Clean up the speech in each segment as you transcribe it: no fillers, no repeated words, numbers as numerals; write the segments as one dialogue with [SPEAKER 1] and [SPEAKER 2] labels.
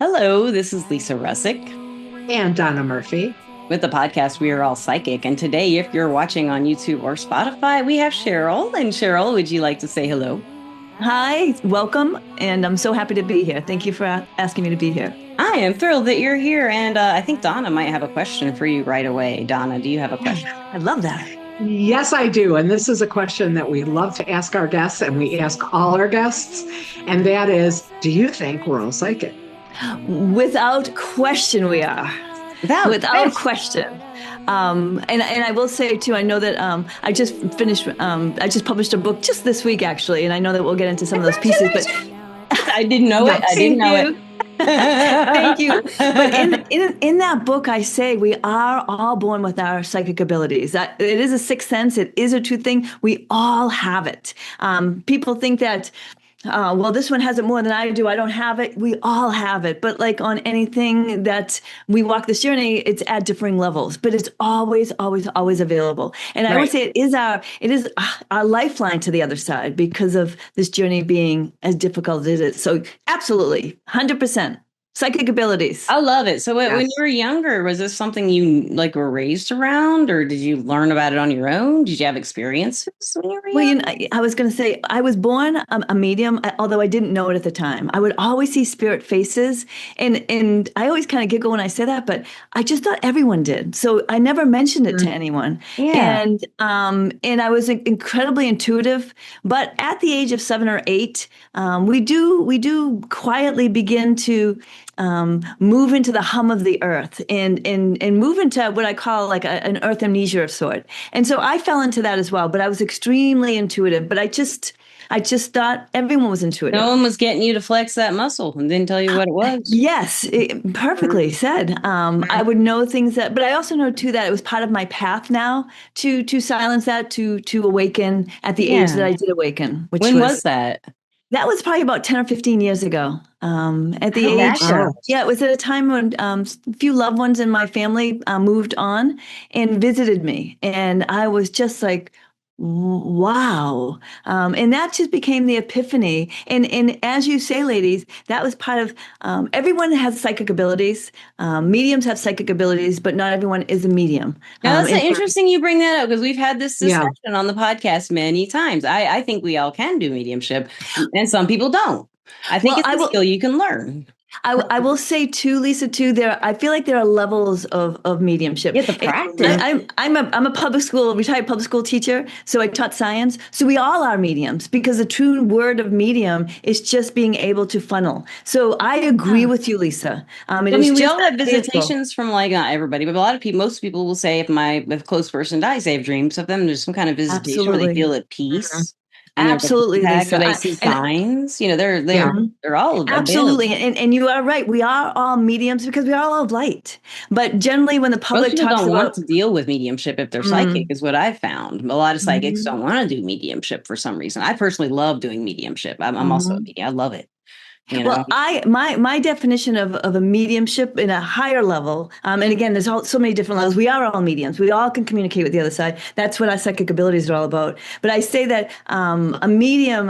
[SPEAKER 1] Hello, this is Lisa Rusczyk
[SPEAKER 2] And Donna Murphy.
[SPEAKER 1] with the podcast We Are All Psychic. And today, if you're watching on YouTube or Spotify, we have Cheryl. And Cheryl, would you like to say hello?
[SPEAKER 3] Hi, welcome, and I'm so happy to be here. Thank you for asking me to be here.
[SPEAKER 1] I am thrilled that you're here. And I think Donna might have a question for you right away. Donna, do you have a question?
[SPEAKER 3] I love that.
[SPEAKER 2] Yes, I do. And this is a question that we love to ask our guests, and we ask all our guests. And that is, do you think we're all psychic?
[SPEAKER 3] Without question, we are. Without question. And I will say too, I know that I just published a book just this week actually, and I know that we'll get into some of those pieces. But
[SPEAKER 1] I didn't know it. I didn't know it.
[SPEAKER 3] Thank you. But in that book, I say we are all born with our psychic abilities. That it is a sixth sense. It is a true thing. We all have it. People think that. Well, this one has it more than I do. I don't have it. We all have it. But like on anything that we walk this journey, it's at differing levels, but it's always, always, always available. And I would say it is our lifeline to the other side because of this journey being as difficult as it is. So absolutely, 100%. Psychic abilities.
[SPEAKER 1] I love it. So when you were younger, was this something you were raised around, or did you learn about it on your own? Did you have experiences when you were young?
[SPEAKER 3] Well, I was going to say I was born a medium, although I didn't know it at the time. I would always see spirit faces, and I always kind of giggle when I say that, but I just thought everyone did. So I never mentioned it to anyone.
[SPEAKER 1] Yeah.
[SPEAKER 3] And I was incredibly intuitive. But at the age of 7 or 8, we do quietly begin to move into the hum of the earth and move into what I call like an earth amnesia of sort. And so I fell into that as well, but I was extremely intuitive, but I just thought everyone was intuitive.
[SPEAKER 1] No one was getting you to flex that muscle and didn't tell you what it was.
[SPEAKER 3] Yes, perfectly said. I would know things but I also know too that it was part of my path now to silence that, to awaken at the age that I did awaken.
[SPEAKER 1] When was that?
[SPEAKER 3] That was probably about 10 or 15 years ago. At the age, it was at a time when a few loved ones in my family moved on and visited me. And I was just like, wow. And that just became the epiphany. And as you say, ladies, that was part of, everyone has psychic abilities. Mediums have psychic abilities, but not everyone is a medium.
[SPEAKER 1] Now, that's interesting you bring that up because we've had this discussion on the podcast many times. I think we all can do mediumship and some people don't. I think it's a skill you can learn.
[SPEAKER 3] I will say too, Lisa, too, I feel like there are levels of mediumship.
[SPEAKER 1] Yeah, the practice.
[SPEAKER 3] I'm a retired public school teacher, so I taught science. So we all are mediums because the true word of medium is just being able to funnel. So I agree with you, Lisa.
[SPEAKER 1] We all have visitations from not everybody, but a lot of people, most people will say if a close person dies, they have dreams of them. There's some kind of visitation where they feel at peace.
[SPEAKER 3] Absolutely, Lisa.
[SPEAKER 1] They see signs. They're all
[SPEAKER 3] absolutely, and you are right. We are all mediums because we are all of light. But generally, when the public
[SPEAKER 1] don't want to deal with mediumship if they're psychic, is what I've found. A lot of psychics don't want to do mediumship for some reason. I personally love doing mediumship. I'm also a medium. I love it.
[SPEAKER 3] Well, my definition of a mediumship in a higher level, and again, there's so many different levels. We are all mediums. We all can communicate with the other side. That's what our psychic abilities are all about. But I say that a medium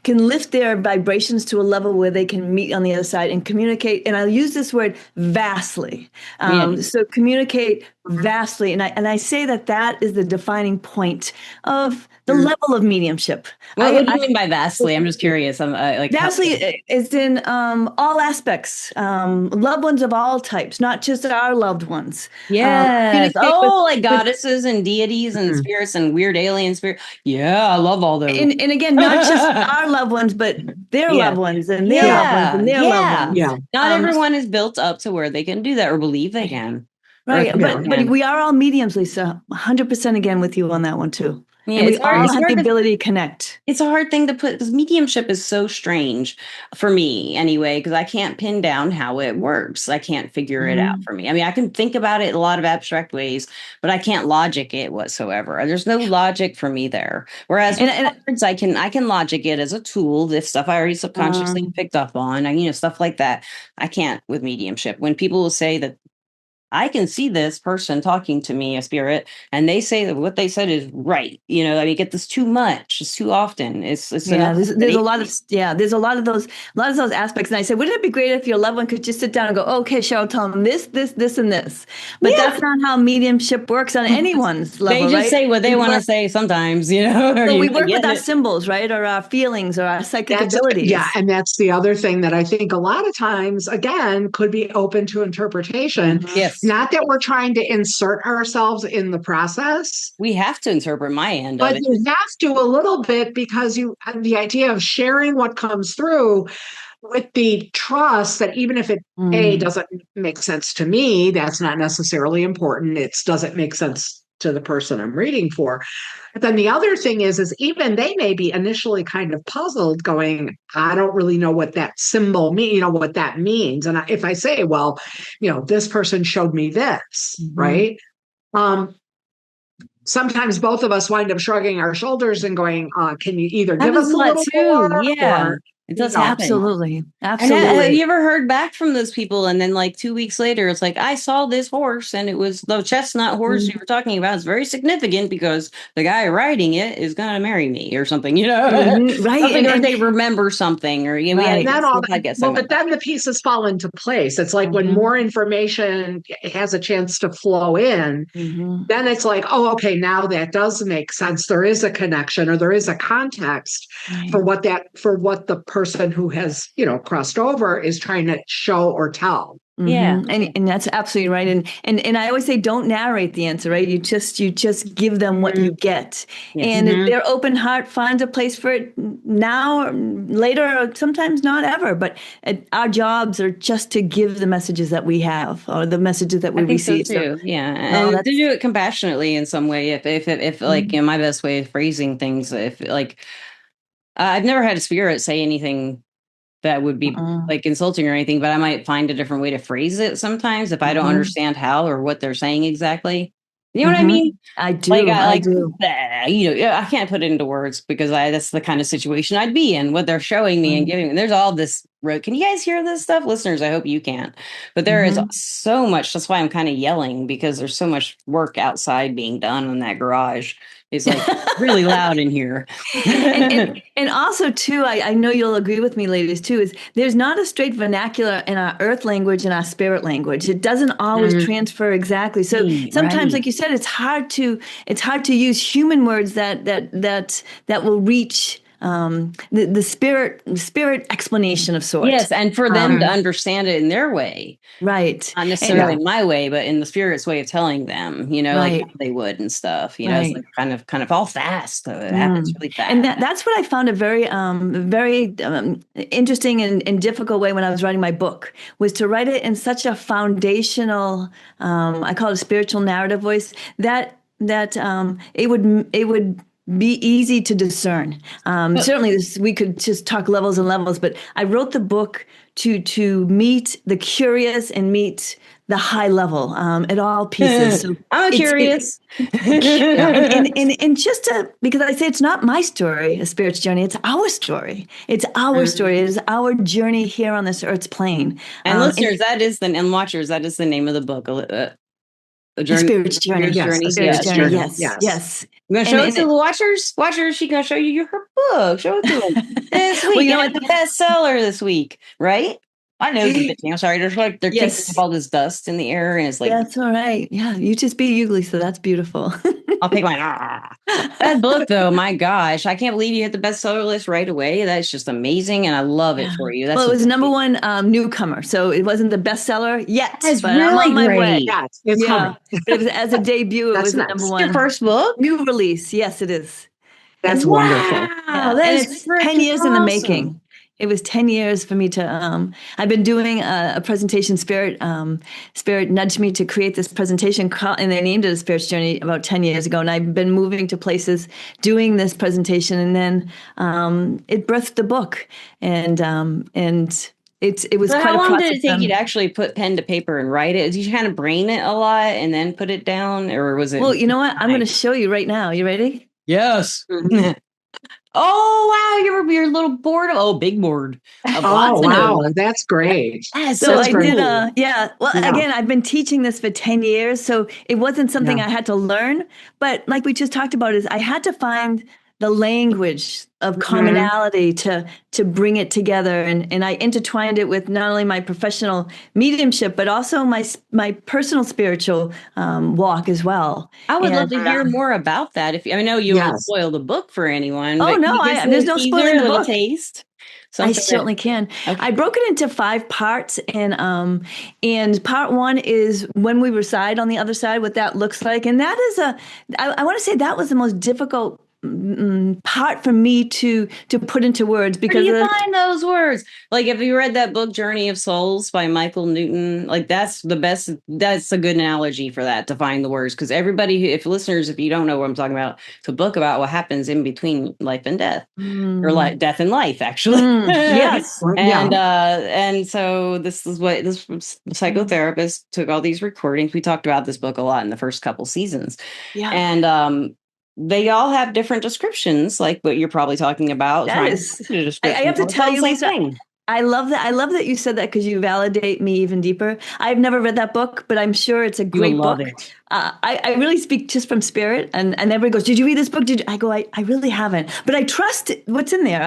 [SPEAKER 3] can lift their vibrations to a level where they can meet on the other side and communicate. And I'll use this word vastly. So communicate vastly, and I say that is the defining point of the level of mediumship.
[SPEAKER 1] What do you mean by vastly? I'm just curious.
[SPEAKER 3] Vastly is in all aspects, loved ones of all types, not just our loved ones.
[SPEAKER 1] Yes. Like goddesses and deities and spirits and weird alien spirits. Yeah, I love all those.
[SPEAKER 3] And again, not just our loved ones, but their loved ones and their loved ones and their loved ones.
[SPEAKER 1] Yeah. Not everyone is built up to where they can do that or believe they can.
[SPEAKER 3] Right. But we are all mediums, Lisa. 100% again with you on that one too. Yeah, and we all have the ability to connect.
[SPEAKER 1] It's a hard thing to put because mediumship is so strange for me anyway, because I can't pin down how it works. I can't figure it out for me. I mean, I can think about it in a lot of abstract ways, but I can't logic it whatsoever. There's no logic for me there. Whereas words, I can logic it as a tool, this stuff I already subconsciously picked up on, stuff like that. I can't with mediumship. When people will say that I can see this person talking to me, a spirit, and they say that what they said is right. I mean, get this too much, it's too often. It's enough.
[SPEAKER 3] There's a lot of there's a lot of those aspects. And I said, wouldn't it be great if your loved one could just sit down and go, okay, Cheryl, tell them this, and this. But that's not how mediumship works on anyone's level.
[SPEAKER 1] They just say what they want to say sometimes,
[SPEAKER 3] So we work with our symbols, right? Or our feelings or our psychic abilities.
[SPEAKER 2] Yeah. And that's the other thing that I think a lot of times, again, could be open to interpretation.
[SPEAKER 1] Yes.
[SPEAKER 2] Not that we're trying to insert ourselves in the process.
[SPEAKER 1] We have to interpret my end of it.
[SPEAKER 2] But you have to a little bit, because the idea of sharing what comes through with the trust that even if it doesn't make sense to me, that's not necessarily important. It doesn't make sense to the person I'm reading for. But then the other thing is even they may be initially kind of puzzled, going, I don't really know what that symbol means, what that means. And if I say, well, this person showed me this, right? Sometimes both of us wind up shrugging our shoulders and going, can you either give us a little more?
[SPEAKER 1] Yeah. It does happen.
[SPEAKER 3] Absolutely.
[SPEAKER 1] And have you ever heard back from those people? And then 2 weeks later, it's like, I saw this horse, and it was the chestnut horse you were talking about. It's very significant because the guy riding it is going to marry me or something,
[SPEAKER 3] Right.
[SPEAKER 1] Or they remember something, or
[SPEAKER 2] not all that. Well, but then the pieces fall into place. It's like when more information has a chance to flow in, then it's like, oh, okay, now that does make sense. There is a connection, or there is a context for what the person who has, crossed over is trying to show or tell.
[SPEAKER 1] Yeah.
[SPEAKER 3] And that's absolutely right. And I always say, don't narrate the answer, right? You just give them what you get. Yes. And if their open heart finds a place for it now, or later, or sometimes not ever. But our jobs are just to give the messages that we have, or the messages that we receive.
[SPEAKER 1] So too. Yeah. And to do it compassionately in some way. If my best way of phrasing things, I've never had a spirit say anything that would be insulting or anything, but I might find a different way to phrase it sometimes if I don't understand how or what they're saying exactly. You know what I mean?
[SPEAKER 3] I do. I do.
[SPEAKER 1] I can't put it into words because that's the kind of situation I'd be in. What they're showing me and giving me. There's all this. Can you guys hear this stuff? Listeners, I hope you can. But there is so much. That's why I'm kind of yelling, because there's so much work outside being done in that garage. It's really loud in here.
[SPEAKER 3] and also, too, I know you'll agree with me, ladies, too, is there's not a straight vernacular in our earth language and our spirit language. It doesn't always transfer exactly. So sometimes, like you said, it's hard to use human words that will reach the spirit explanation of sorts.
[SPEAKER 1] Yes, and for them to understand it in their way,
[SPEAKER 3] right?
[SPEAKER 1] Not necessarily my way, but in the spirit's way of telling them, like how they would and stuff. It's like kind of all fast. It happens really fast.
[SPEAKER 3] And that's what I found a very interesting and difficult way when I was writing my book, was to write it in such a foundational, I call it a spiritual narrative voice, that it would be easy to discern. Certainly, we could just talk levels and levels, but I wrote the book to meet the curious and meet the high level at all pieces. So
[SPEAKER 1] I'm curious.
[SPEAKER 3] And just because I say it's not my story, a spirit's journey, it's our story. It's our story. It is our journey here on this earth's plane.
[SPEAKER 1] And listeners, and watchers, that is the name of the book.
[SPEAKER 3] Spirit's journey. Yes.
[SPEAKER 1] You going to show it to the watchers? Watchers, she's going to show you her book. Show it to them this week. Well, the bestseller this week, right? I know. I'm sorry. They're kicking up all this dust in the air, and it's like,
[SPEAKER 3] that's all right. Yeah, you just be you, Lisa. That's beautiful.
[SPEAKER 1] I'll take mine. That book, though, my gosh, I can't believe you hit the bestseller list right away. That's just amazing, and I love it for you.
[SPEAKER 3] It was number one newcomer, so it wasn't the bestseller yet.
[SPEAKER 1] That's
[SPEAKER 3] but
[SPEAKER 1] really
[SPEAKER 3] I'm on my
[SPEAKER 1] great.
[SPEAKER 3] way.
[SPEAKER 2] Yes, it's coming.
[SPEAKER 3] It was, as a debut, it was the number one.
[SPEAKER 1] Your first book,
[SPEAKER 3] new release. Yes, it is.
[SPEAKER 2] That's wonderful.
[SPEAKER 3] Yeah. That's 10 years in the making. It was 10 years for me to, I've been doing a presentation. Spirit nudged me to create this presentation, and they named it A Spirit's Journey about 10 years ago. And I've been moving to places doing this presentation. And then it birthed the book. And it was quite a process.
[SPEAKER 1] How long did it take you to actually put pen to paper and write it? Did you kind of brain it a lot and then put it down? Or was it?
[SPEAKER 3] Well, you know what? I'm going to show you right now. You ready?
[SPEAKER 1] Yes. Oh wow, your little board. Oh, big board of
[SPEAKER 2] Oh,
[SPEAKER 1] lots of
[SPEAKER 2] wow.
[SPEAKER 1] notes.
[SPEAKER 2] That's great.
[SPEAKER 1] That's
[SPEAKER 3] So
[SPEAKER 1] so
[SPEAKER 2] That's
[SPEAKER 3] I
[SPEAKER 2] great.
[SPEAKER 3] did
[SPEAKER 1] cool.
[SPEAKER 3] well,
[SPEAKER 2] Yeah.
[SPEAKER 3] again, I've been teaching this for 10 years, so it wasn't something
[SPEAKER 2] Yeah.
[SPEAKER 3] I had to learn, but like we just talked about is I had to find the language of
[SPEAKER 2] Mhm.
[SPEAKER 3] commonality to bring it together, and I intertwined it with not only my professional mediumship but also my personal spiritual walk as well.
[SPEAKER 1] I would love
[SPEAKER 3] And
[SPEAKER 1] to hear more about that. If I know you won't
[SPEAKER 2] Yes.
[SPEAKER 1] spoil the book for anyone,
[SPEAKER 3] oh
[SPEAKER 1] but can
[SPEAKER 3] no,
[SPEAKER 1] you give us
[SPEAKER 3] I
[SPEAKER 1] a
[SPEAKER 3] there's
[SPEAKER 1] little
[SPEAKER 3] no
[SPEAKER 1] teaser,
[SPEAKER 3] spoiling
[SPEAKER 1] a
[SPEAKER 3] the
[SPEAKER 1] little
[SPEAKER 3] book.
[SPEAKER 1] taste,
[SPEAKER 3] I
[SPEAKER 1] something that.
[SPEAKER 3] certainly can. I
[SPEAKER 1] Okay.
[SPEAKER 3] broke it into 5 parts, and part one is when we reside on the other side, what that looks like, and that is I want to say that was the most difficult part for me to put into words
[SPEAKER 1] Where do
[SPEAKER 3] because
[SPEAKER 1] you find those words? Like, have you read that book, Journey of Souls by Michael Newton? Like, that's the best. That's a good analogy for that to find the words. Because everybody, if listeners, if you don't know what I'm talking about, it's a book about what happens in between life and death, or like death and life, actually.
[SPEAKER 3] yes,
[SPEAKER 2] Yeah.
[SPEAKER 1] And so this is what this psychotherapist took all these recordings. We talked about this book a lot in the first couple seasons,
[SPEAKER 3] yeah,
[SPEAKER 1] and they all have different descriptions, like what you're probably talking about,
[SPEAKER 3] that
[SPEAKER 1] trying to
[SPEAKER 3] is.
[SPEAKER 1] find a
[SPEAKER 3] I
[SPEAKER 1] description.
[SPEAKER 3] have to
[SPEAKER 1] Well, it's all
[SPEAKER 3] tell
[SPEAKER 1] the
[SPEAKER 3] you,
[SPEAKER 1] same
[SPEAKER 3] Lisa.
[SPEAKER 1] thing.
[SPEAKER 3] I love that. I love that you said that because you validate me even deeper. I've never read that book, but I'm sure it's a
[SPEAKER 1] You will
[SPEAKER 3] great
[SPEAKER 1] love
[SPEAKER 3] book.
[SPEAKER 1] it.
[SPEAKER 3] I really speak just from spirit, and everybody goes, "Did you read this book?" Did you? I go, I really haven't, but I trust what's in there.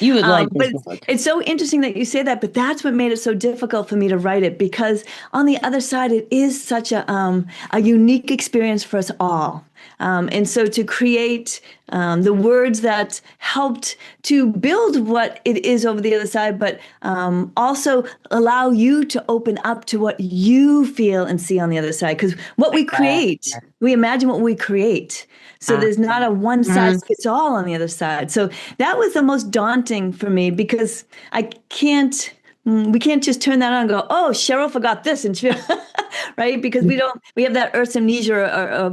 [SPEAKER 1] You would like
[SPEAKER 3] But
[SPEAKER 1] this book.
[SPEAKER 3] it's so interesting that you say that. But that's what made it so difficult for me to write it because on the other side, it is such a unique experience for us all. And so to create the words that helped to build what it is over the other side, but also allow you to open up to what you feel and see on the other side. Because what we create, we imagine what we create. So there's not a one
[SPEAKER 2] Mhm.
[SPEAKER 3] size fits all on the other side. So that was the most daunting for me because I can't. We can't just turn that on and go, oh, Cheryl forgot this, and she, right? Because we have that earth's amnesia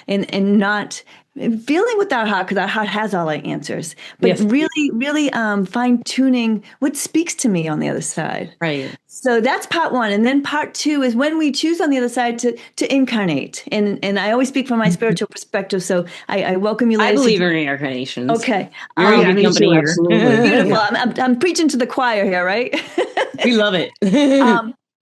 [SPEAKER 3] and not feeling with our heart because our heart has all our answers, but
[SPEAKER 1] Yes.
[SPEAKER 3] really fine tuning what speaks to me on the other side.
[SPEAKER 1] Right.
[SPEAKER 3] So that's part one, and then part two is when we choose on the other side to incarnate. And I always speak from my spiritual perspective, so I welcome you,
[SPEAKER 1] I
[SPEAKER 3] ladies.
[SPEAKER 1] believe in reincarnations.
[SPEAKER 3] Okay,
[SPEAKER 1] You're
[SPEAKER 2] Oh,
[SPEAKER 1] in
[SPEAKER 2] yeah,
[SPEAKER 1] good
[SPEAKER 2] me
[SPEAKER 1] company
[SPEAKER 2] too.
[SPEAKER 1] here.
[SPEAKER 2] Absolutely.
[SPEAKER 3] beautiful.
[SPEAKER 2] Yeah.
[SPEAKER 3] I'm preaching to the choir here, right?
[SPEAKER 1] We love it.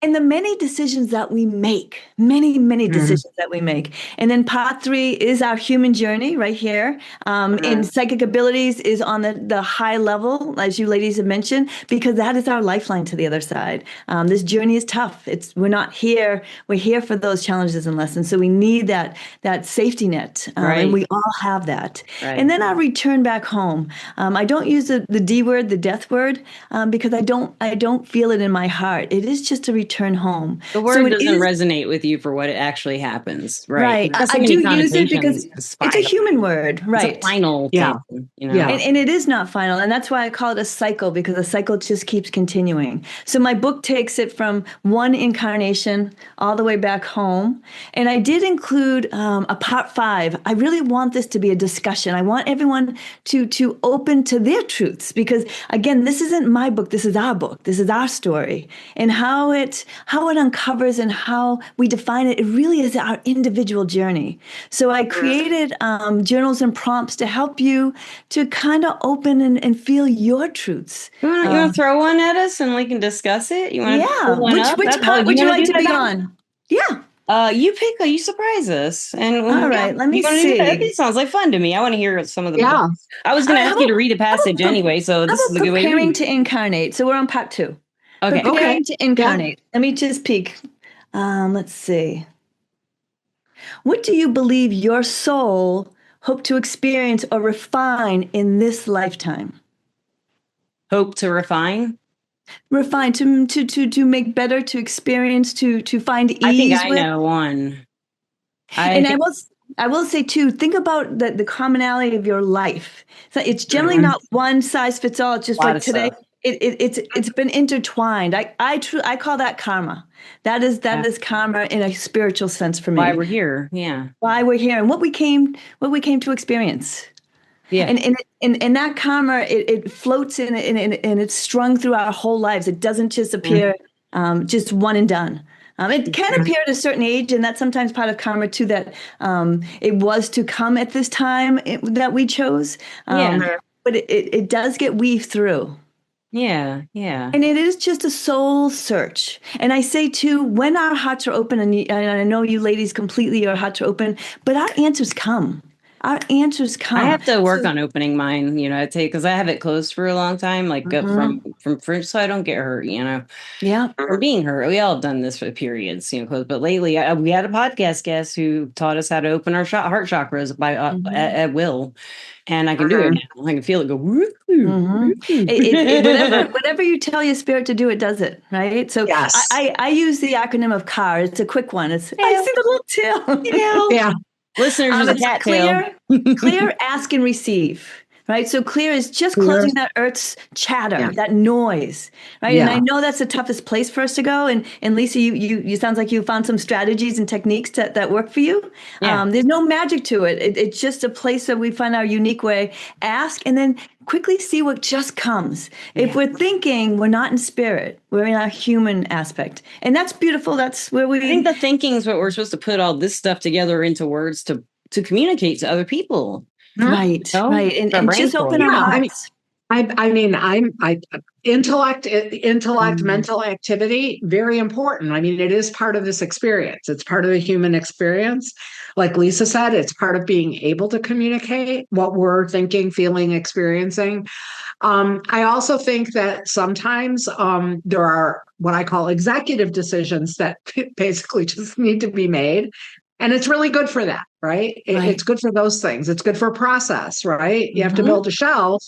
[SPEAKER 3] And the many decisions that we make, many
[SPEAKER 2] Mhm.
[SPEAKER 3] decisions that we make. And then part three is our human journey right here. And psychic abilities is on the high level, as you ladies have mentioned, because that is our lifeline to the other side. This journey is tough. We're not here. We're here for those challenges and lessons. So we need that safety net.
[SPEAKER 1] Right.
[SPEAKER 3] And we all have that.
[SPEAKER 1] Right.
[SPEAKER 3] And then I return back home. I don't use the D word, the death word, because I don't feel it in my heart. It is just a return home.
[SPEAKER 1] The word doesn't resonate with you for what it actually happens, right?
[SPEAKER 3] Right.
[SPEAKER 1] It has so
[SPEAKER 3] I
[SPEAKER 1] many
[SPEAKER 3] do use it because
[SPEAKER 1] connotations. It's
[SPEAKER 3] it's a
[SPEAKER 1] final.
[SPEAKER 3] human word,
[SPEAKER 1] It's a
[SPEAKER 3] right?
[SPEAKER 1] final
[SPEAKER 2] Yeah.
[SPEAKER 1] thing,
[SPEAKER 2] Yeah.
[SPEAKER 3] And it is not final. And that's why I call it a cycle because a cycle just keeps continuing. So my book takes it from one incarnation all the way back home. And I did include a part 5. I really want this to be a discussion. I want everyone to open to their truths because, again, this isn't my book. This is our book. This is our story. And how it uncovers and how we define it, it really is our individual journey. So I created journals and prompts to help you to kind of open and feel your truths.
[SPEAKER 1] You want to throw one at us and we can discuss it? You want to pull one up?
[SPEAKER 3] Which part would you like to be on? Yeah.
[SPEAKER 1] You pick. You surprise us, and
[SPEAKER 3] All right. Let me
[SPEAKER 1] you want to do that?
[SPEAKER 3] see.
[SPEAKER 1] It sounds like fun to me. I want to hear some of the.
[SPEAKER 2] Yeah.
[SPEAKER 1] I was going to ask you to read a passage
[SPEAKER 3] how about
[SPEAKER 1] anyway, so this is a good way to
[SPEAKER 3] preparing
[SPEAKER 1] read.
[SPEAKER 3] to incarnate. So we're on part 2.
[SPEAKER 1] Okay.
[SPEAKER 3] Preparing to incarnate. Let me just peek. Let's see. What do you believe your soul hope to experience or refine in this lifetime?
[SPEAKER 1] Hope to refine.
[SPEAKER 3] Refine to make better, to experience, to find ease.
[SPEAKER 1] I think I know one.
[SPEAKER 3] I will say too, think about the commonality of your life. So it's generally not one size fits all. It's just like today. It's been intertwined. I call that karma. That is karma in a spiritual sense for me.
[SPEAKER 1] Why we're here. Yeah.
[SPEAKER 3] Why we're here and what we came to experience.
[SPEAKER 1] Yeah.
[SPEAKER 3] And that karma, it floats and it's strung through our whole lives. It doesn't just appear just one and done. It can appear at a certain age, and that's sometimes part of karma too, that it was to come at this time that we chose. but it does get weaved through.
[SPEAKER 1] Yeah, yeah.
[SPEAKER 3] And it is just a soul search. And I say too, when our hearts are open, and I know you ladies completely, your hearts are open, but our answers come. Our answers come.
[SPEAKER 1] I have to work on opening mine, I'd say, because I have it closed for a long time, like from French, so I don't get hurt,
[SPEAKER 3] Yeah.
[SPEAKER 1] From being hurt. We all have done this for periods, closed. But lately, we had a podcast guest who taught us how to open our heart chakras by at will. And I can do it now. I can feel it go.
[SPEAKER 3] Whatever you tell your spirit to do, it does it, right? So
[SPEAKER 2] yes.
[SPEAKER 3] I use the acronym of CAR. It's a quick one. It's I see the little tail.
[SPEAKER 2] Yeah.
[SPEAKER 1] Listeners, there's a cat tail.
[SPEAKER 3] Clear, ask, and receive. Right. So clear is just closing that earth's chatter, that noise. Right.
[SPEAKER 2] Yeah.
[SPEAKER 3] And I know that's the toughest place for us to go. And Lisa, you sounds like you found some strategies and techniques that work for you.
[SPEAKER 1] Yeah.
[SPEAKER 3] There's no magic to it. It's just a place that we find our unique way. Ask and then quickly see what just comes. If we're thinking, we're not in spirit. We're in our human aspect. And that's beautiful. That's where I
[SPEAKER 1] think the thinking is what we're supposed to put all this stuff together into words to communicate to other people.
[SPEAKER 3] Right. And just open our hearts.
[SPEAKER 2] Intellect, mental activity, very important. I mean, it is part of this experience. It's part of the human experience. Like Lisa said, it's part of being able to communicate what we're thinking, feeling, experiencing. I also think that sometimes there are what I call executive decisions that basically just need to be made. And it's really good for that, right? It's good for those things. It's good for process, right? You have to build a shelf.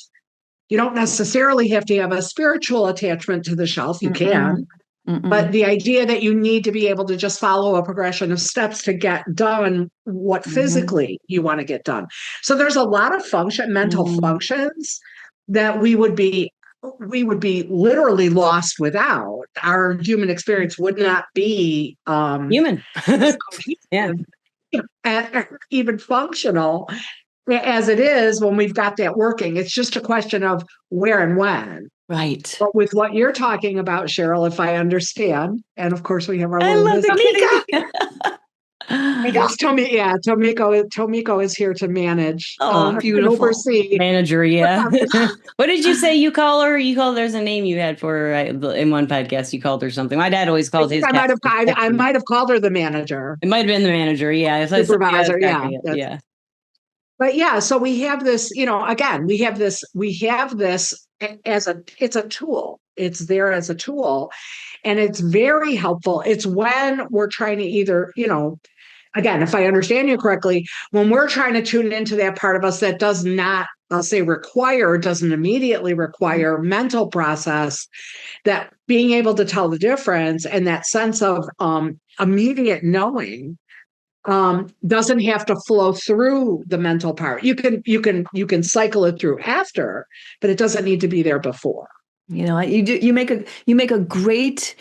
[SPEAKER 2] You don't necessarily have to have a spiritual attachment to the shelf. You can. But the idea that you need to be able to just follow a progression of steps to get done what physically you want to get done. So there's a lot of mental functions that we would be literally lost without. Our human experience would not be
[SPEAKER 1] human. Yeah.
[SPEAKER 2] Even functional as it is when we've got that working. It's just a question of where and when.
[SPEAKER 3] Right.
[SPEAKER 2] But with what you're talking about, Cheryl, if I understand, and of course we have our little Tomiko is here to manage.
[SPEAKER 3] Beautiful.
[SPEAKER 2] Oversee.
[SPEAKER 1] Manager, yeah. What did you say you call her? There's a name you had for her in one podcast. You called her something. My dad always called his.
[SPEAKER 2] I might have called her the manager.
[SPEAKER 1] It might have been the manager, yeah.
[SPEAKER 2] Supervisor, yeah.
[SPEAKER 1] Yeah.
[SPEAKER 2] But yeah, so we have this, again, we have this it's a tool. It's there as a tool. And it's very helpful. It's when we're trying to either, again, if I understand you correctly, when we're trying to tune into that part of us that does not, I'll say doesn't immediately require mental process, that being able to tell the difference and that sense of immediate knowing doesn't have to flow through the mental part. You can cycle it through after, but it doesn't need to be there before.
[SPEAKER 3] You make a great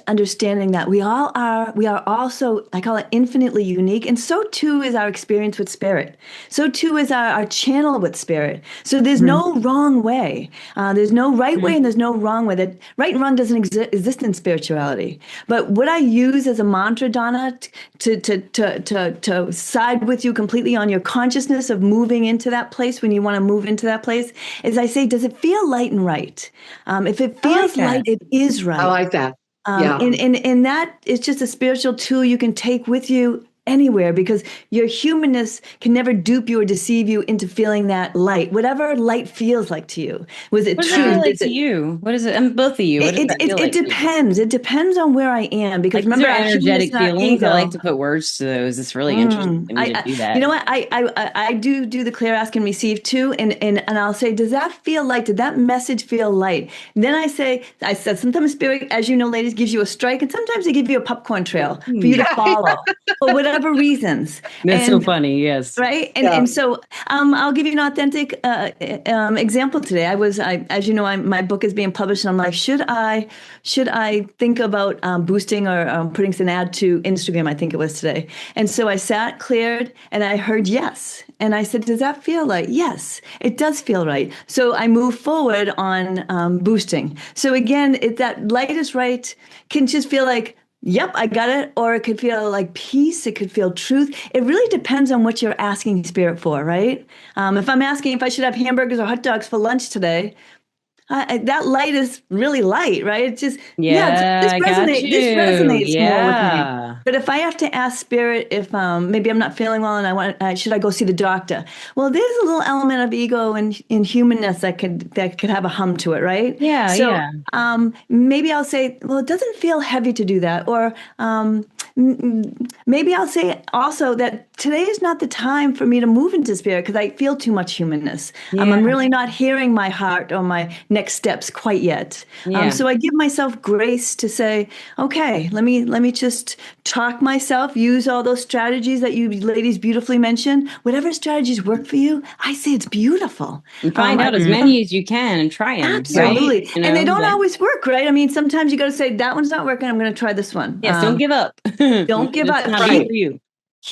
[SPEAKER 3] understanding that we are also, I call it, infinitely unique, and so too is our experience with spirit. So too is our channel with spirit. So there's no wrong way. There's no right way and there's no wrong way. That right and wrong doesn't exist in spirituality. But what I use as a mantra, Donna, to side with you completely on your consciousness of moving into that place when you want to move into that place, is I say, does it feel light and right? If it feels light, it is right.
[SPEAKER 2] I like that.
[SPEAKER 3] And that is just a spiritual tool you can take with you anywhere, because your humanness can never dupe you or deceive you into feeling that light, whatever light feels like to you. Was it true?
[SPEAKER 1] What is it to you? What is it? And both of you.
[SPEAKER 3] It depends. It depends on where I am, because remember,
[SPEAKER 1] energetic feelings. I like to put words to those. It's really interesting to me to do that.
[SPEAKER 3] You know what? I do the clear, ask, and receive too, and I'll say, does that feel light? Did that message feel light? And then I said sometimes spirit, as you know, ladies, gives you a strike, and sometimes they give you a popcorn trail for you to follow. But whatever reasons.
[SPEAKER 1] That's so funny, yes.
[SPEAKER 3] Right? And so I'll give you an authentic example today. As you know, my book is being published, and I'm like, should I think about boosting or putting an ad to Instagram? I think it was today. And so I sat, cleared, and I heard yes. And I said, does that feel right? Yes, it does feel right. So I move forward on boosting. So again, that light is right can just feel like, Yep, I got it. Or it could feel like peace. It could feel truth. It really depends on what you're asking spirit for, right? If I'm asking if I should have hamburgers or hot dogs for lunch today, that light is really light, right? It's just, yeah,
[SPEAKER 1] Yeah,
[SPEAKER 3] this
[SPEAKER 1] I got
[SPEAKER 3] this
[SPEAKER 1] you.
[SPEAKER 3] resonates more with me.
[SPEAKER 1] Yeah.
[SPEAKER 3] But if I have to ask spirit if maybe I'm not feeling well and should I go see the doctor? Well, there's a little element of ego and humanness that could have a hum to it, right?
[SPEAKER 1] Yeah,
[SPEAKER 3] So
[SPEAKER 1] yeah.
[SPEAKER 3] maybe I'll say, well, it doesn't feel heavy to do that, or maybe I'll say also that today is not the time for me to move into spirit because I feel too much humanness.
[SPEAKER 1] Yeah.
[SPEAKER 3] I'm really not hearing my heart or my next steps quite yet.
[SPEAKER 1] Yeah.
[SPEAKER 3] So I give myself grace to say, okay, let me just talk myself, use all those strategies that you ladies beautifully mentioned. Whatever strategies work for you, I say it's beautiful.
[SPEAKER 1] And find out as many as you can and try them,
[SPEAKER 3] Absolutely.
[SPEAKER 1] right?
[SPEAKER 3] And they don't
[SPEAKER 1] like,
[SPEAKER 3] always work, right? I mean, sometimes you got to say, that one's not working. I'm going to try this one.
[SPEAKER 1] yes, don't give up.
[SPEAKER 3] Don't give
[SPEAKER 1] It's
[SPEAKER 3] up.
[SPEAKER 1] not meant for you.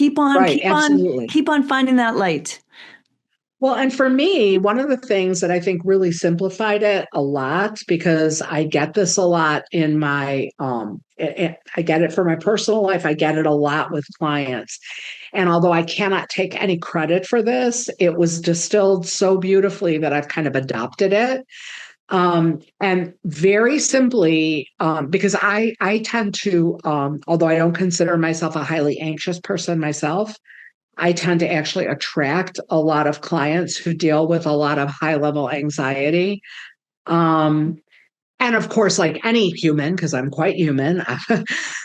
[SPEAKER 2] Right, absolutely.
[SPEAKER 3] Keep on finding that light.
[SPEAKER 2] Well, and for me, one of the things that I think really simplified it a lot, because I get this a lot in my, I get it for my personal life. I get it a lot with clients. And although I cannot take any credit for this, it was distilled so beautifully that I've kind of adopted it. And very simply, because I tend to, although I don't consider myself a highly anxious person myself, I tend to actually attract a lot of clients who deal with a lot of high level anxiety. And of course, like any human, because I'm quite human,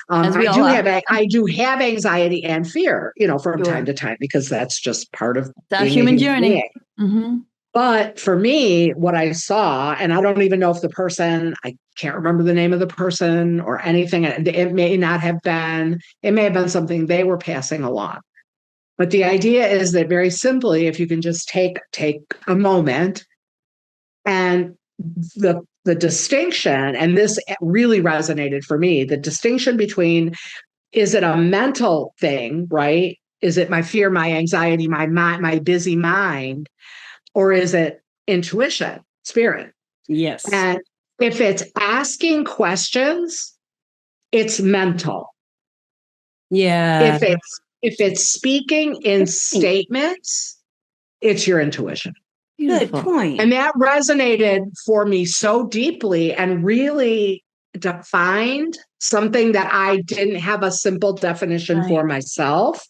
[SPEAKER 3] As we all are.
[SPEAKER 2] I do have anxiety and fear, from time
[SPEAKER 3] Sure.
[SPEAKER 2] to time, because that's just part of
[SPEAKER 3] It's our
[SPEAKER 2] being a
[SPEAKER 3] human
[SPEAKER 2] human
[SPEAKER 3] journey.
[SPEAKER 2] being.
[SPEAKER 3] Mm-hmm.
[SPEAKER 2] But for me, what I saw, and I don't even know if I can't remember the name of the person or anything. It may have been something they were passing along. But the idea is that very simply, if you can just take a moment, and the distinction, and this really resonated for me, the distinction between, is it a mental thing, right? Is it my fear, my anxiety, my mind, my busy mind, or is it intuition, spirit?
[SPEAKER 1] Yes.
[SPEAKER 2] And if it's asking questions, it's mental.
[SPEAKER 1] Yeah.
[SPEAKER 2] If it's speaking in statements, it's your intuition.
[SPEAKER 1] Good
[SPEAKER 3] Beautiful.
[SPEAKER 1] point.
[SPEAKER 2] And that resonated for me so deeply and really defined something that I didn't have a simple definition for myself.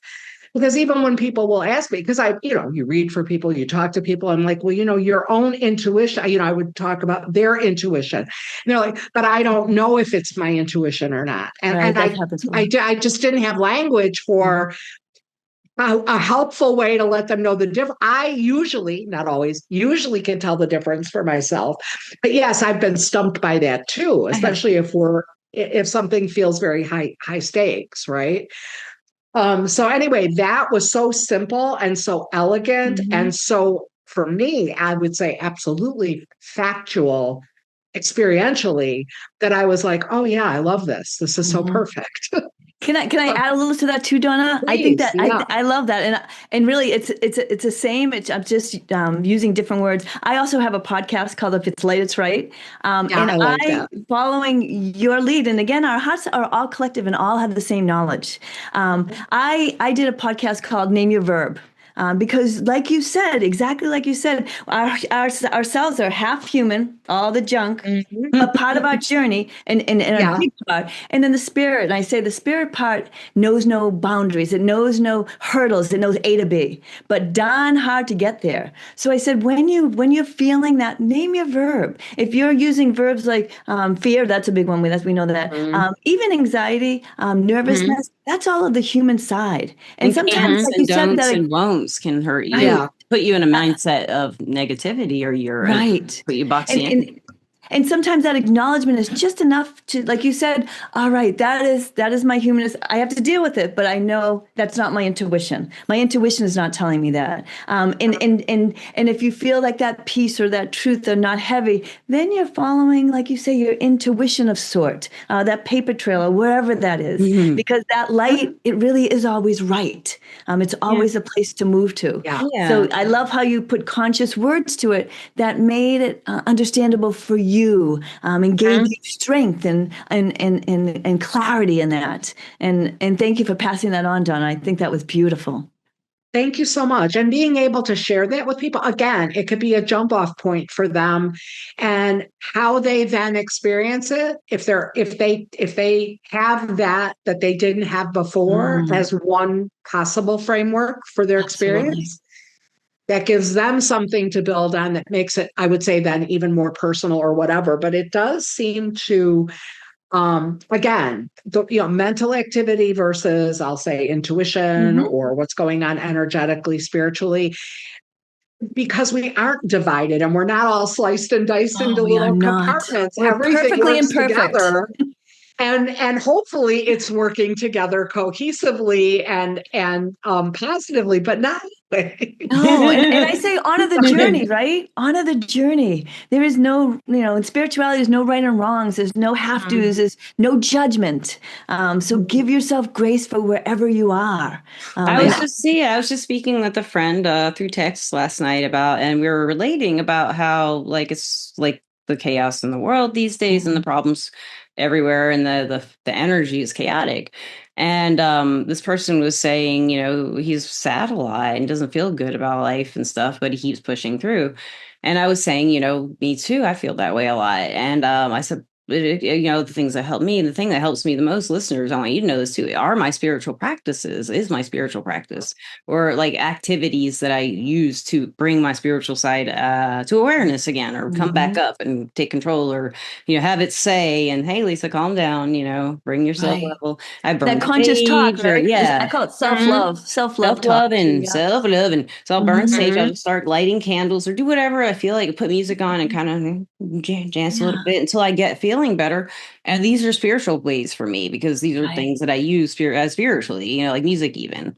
[SPEAKER 2] Because even when people will ask me, because you read for people, you talk to people, I'm like, well, your own intuition, I would talk about their intuition. And they're like, but I don't know if it's my intuition or not. And I just didn't have language for a helpful way to let them know the difference. I usually, not always, usually can tell the difference for myself. But yes, I've been stumped by that too, especially if something feels very high stakes, right? So anyway, that was so simple and so elegant. And so for me, I would say absolutely factual, experientially, that I was like, oh yeah, I love this. This is so perfect.
[SPEAKER 3] Can I add a little to that too, Donna?
[SPEAKER 2] Please,
[SPEAKER 3] I think that
[SPEAKER 2] yeah.
[SPEAKER 3] I love that, and really it's the same. I'm just using different words. I also have a podcast called "If It's Late, It's Right," and
[SPEAKER 2] I like that.
[SPEAKER 3] following your lead. And again, our hearts are all collective and all have the same knowledge. I did a podcast called "Name Your Verb." Because exactly like you said, our cells are half human, all the junk, a part of our journey and a big part. And then the spirit, and I say the spirit part knows no boundaries. It knows no hurdles. It knows A to B, but darn hard to get there. So I said, when you're feeling that, name your verb. If you're using verbs like fear, that's a big one. We know that. Even anxiety, nervousness, that's all of the human side. And sometimes, like you said, that
[SPEAKER 1] and won'ts can hurt you.
[SPEAKER 2] Yeah.
[SPEAKER 1] Put you in a mindset of negativity, or put you boxing in.
[SPEAKER 3] And sometimes that acknowledgement is just enough to, like you said, all right, that is my humanness. I have to deal with it, but I know that's not my intuition. My intuition is not telling me that. And if you feel like that peace or that truth are not heavy, then you're following, like you say, your intuition of sort, that paper trail or wherever that is, because that light, it really is always right. It's always a place to move to.
[SPEAKER 2] Yeah.
[SPEAKER 3] So I love how you put conscious words to it that made it understandable for you. you and gave you strength and clarity in that. And thank you for passing that on, Donna. I think that was beautiful.
[SPEAKER 2] Thank you so much. And being able to share that with people, again, it could be a jump off point for them, and how they then experience it. If they have that they didn't have before as one possible framework for their experience, that gives them something to build on, that makes it, I would say, then even more personal or whatever. But it does seem to, again, mental activity versus, I'll say, intuition or what's going on energetically, spiritually, because we aren't divided and we're not all sliced and diced into little compartments.
[SPEAKER 3] We're
[SPEAKER 2] Everything
[SPEAKER 3] perfectly
[SPEAKER 2] works
[SPEAKER 3] imperfect.
[SPEAKER 2] together. And hopefully it's working together cohesively and positively, but not.
[SPEAKER 3] No, and I say honor the journey, right? Honor the journey. There is no, in spirituality, there's no right and wrongs. There's no have-tos. There's no judgment. So give yourself grace for wherever you are.
[SPEAKER 1] I was just speaking with a friend through text last night and we were relating about how it's like the chaos in the world these days and the problems everywhere, and the energy is chaotic. And this person was saying, he's sad a lot and doesn't feel good about life and stuff, but he keeps pushing through. And I was saying, me too, I feel that way a lot. And I said, the things that help me, and the thing that helps me the most, listeners, I want you to know this too, are my spiritual practices, is my spiritual practice, or activities that I use to bring my spiritual side to awareness again, or come back up and take control, or have it say, and hey, Lisa, calm down, bring yourself level. I burn
[SPEAKER 3] that conscious talk, right? I call it self-love, self-love talk.
[SPEAKER 1] And self-love. And so I'll burn sage. I'll just start lighting candles or do whatever I feel like, put music on and kind of dance a little bit until I get feeling better. And these are spiritual ways for me, because these are things that I use spiritually, like music even.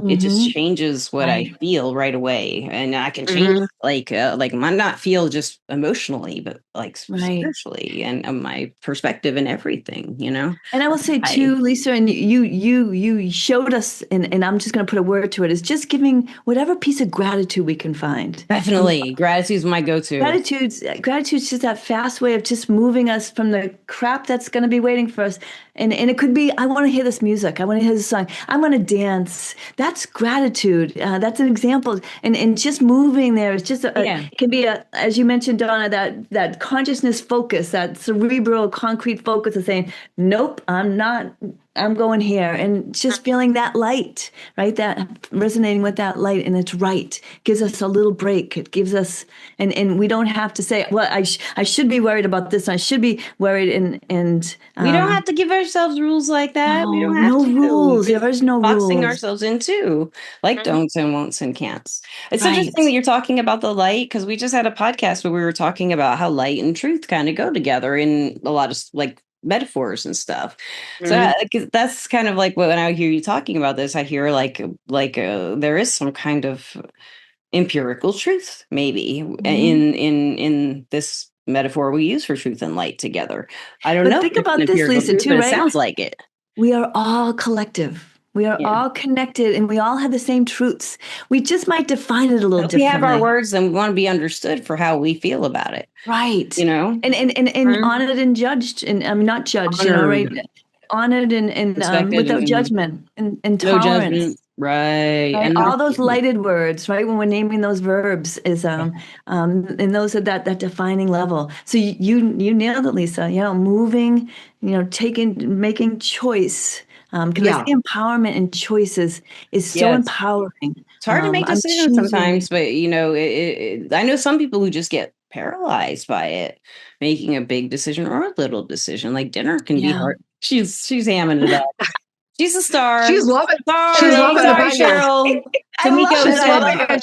[SPEAKER 1] It just changes what I feel right away. And I can change might not feel just emotionally, but spiritually and my perspective and everything,
[SPEAKER 3] And I will say too, Lisa, and you showed us, and I'm just going to put a word to it, is just giving whatever piece of gratitude we can find.
[SPEAKER 1] Definitely. Gratitude is my go-to.
[SPEAKER 3] Gratitude's just that fast way of just moving us from the crap that's going to be waiting for us. And it could be, I want to hear this music. I want to hear this song. I want to dance. That's gratitude. That's an example. And just moving there is just, it can be, as you mentioned, Donna, that consciousness focus, that cerebral concrete focus of saying, nope, I'm not, I'm going here, and just feeling that light, right? That resonating with that light, and it's right. Gives us a little break. It gives us, and we don't have to say, well, I should be worried about this. I should be worried, and
[SPEAKER 1] we don't have to give ourselves rules like that.
[SPEAKER 3] No,
[SPEAKER 1] we don't have
[SPEAKER 3] rules. There's no
[SPEAKER 1] boxing
[SPEAKER 3] rules.
[SPEAKER 1] ourselves into don'ts and won'ts and can'ts. It's interesting that you're talking about the light, because we just had a podcast where we were talking about how light and truth kind of go together in a lot of metaphors and stuff. So that's kind of when I hear you talking about this, I hear there is some kind of empirical truth maybe in this metaphor we use for truth and light together. I don't know.
[SPEAKER 3] Think about this, Lisa,
[SPEAKER 1] truth,
[SPEAKER 3] too,
[SPEAKER 1] right?
[SPEAKER 3] It
[SPEAKER 1] sounds like it.
[SPEAKER 3] We are all collective. We are all connected, and we all have the same truths. We just might define it a little differently.
[SPEAKER 1] We have our words, and we want to be understood for how we feel about it.
[SPEAKER 3] Right.
[SPEAKER 1] And
[SPEAKER 3] honored and judged, and not judged, right? Honored and without judgment and
[SPEAKER 1] no
[SPEAKER 3] tolerance.
[SPEAKER 1] Judgment. Right.
[SPEAKER 3] And all those lighted words, right? When we're naming those verbs is and those are that defining level. So you nailed it, Lisa. Moving, making choice. Because I think empowerment and choices is so empowering.
[SPEAKER 1] It's hard to make decisions sometimes, but I know some people who just get paralyzed by it, making a big decision or a little decision. Like dinner can be hard. She's hamming it up. She's a star.
[SPEAKER 2] She's loving.
[SPEAKER 1] She's loving
[SPEAKER 2] Cheryl.
[SPEAKER 1] And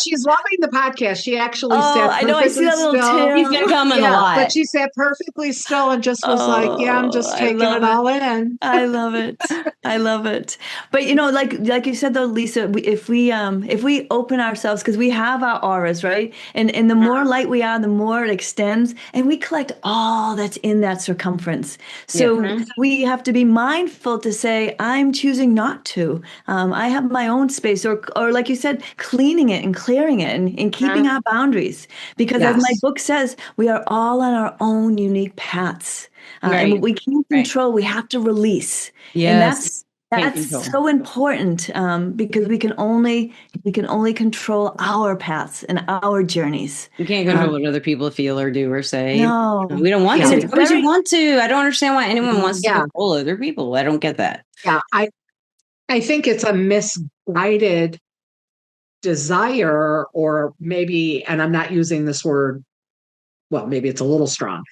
[SPEAKER 2] she's loving the podcast. She actually
[SPEAKER 3] I
[SPEAKER 2] sat perfectly
[SPEAKER 3] know. I see that little
[SPEAKER 2] still.
[SPEAKER 1] He's been coming a lot.
[SPEAKER 2] But she sat perfectly still and just was I'm just taking it all in.
[SPEAKER 3] I love it. I love it. But like you said though, Lisa, if we open ourselves, because we have our auras, right? And the more light we are, the more it extends, and we collect all that's in that circumference. So we have to be mindful to say, I'm choosing not to. I have my own space, or like you said, said, cleaning it and clearing it and keeping our boundaries. Because as my book says, we are all on our own unique paths. And what we can't control, we have to release.
[SPEAKER 1] Yes.
[SPEAKER 3] And that's so important because we can only control our paths and our journeys.
[SPEAKER 1] We can't control what other people feel or do or say.
[SPEAKER 3] No,
[SPEAKER 1] we don't want to. Why would you want to? I don't understand why anyone wants to control other people. I don't get that.
[SPEAKER 2] Yeah, I think it's a misguided desire, or maybe, and I'm not using this word, well, maybe it's a little strong.